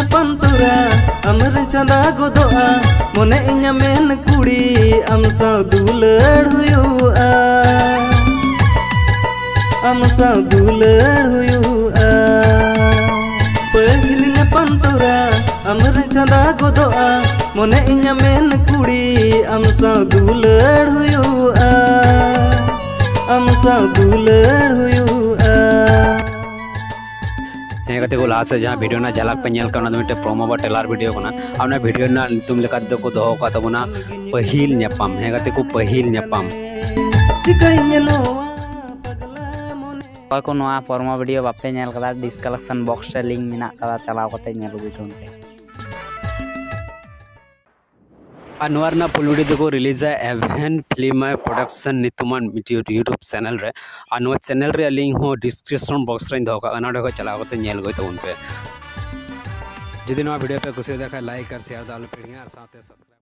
nyapam tora amrin chanda godoa mone inya men kudi am sa dular huyua am sa dular huyua pahil nyapam tora amrin chanda godoa mone inya men kudi am sa dular huyua am sa dular huyua हेगते को last से जहाँ video ना झलक पे nail करना मिटे promo बा Taylor video को ना हमने वीडियो ना तुम लेका दो को दोहो का तबना पहिल न्यापम हेगते को पहिल न्यापम को नोआ प्रोमो वीडियो बापे नेल कदा डिस्कलेक्शन बॉक्स से लिंक मेना कदा चलाव कते नेल बुझुन पे अनवर ना फुल वीडियो को रिलीज है एवेन फिल्म प्रोडक्शन नितुमान यूट्यूब चैनल रे अनवर चैनल रे लिंक हो डिस्क्रिप्शन बॉक्स रे दो का अनाडे को चलाव कते नेल गई तो उन पे जदि ना वीडियो पे कुछ देखा लाइक और शेयर दाल पीढ़ियां और साथ सब्सक्राइब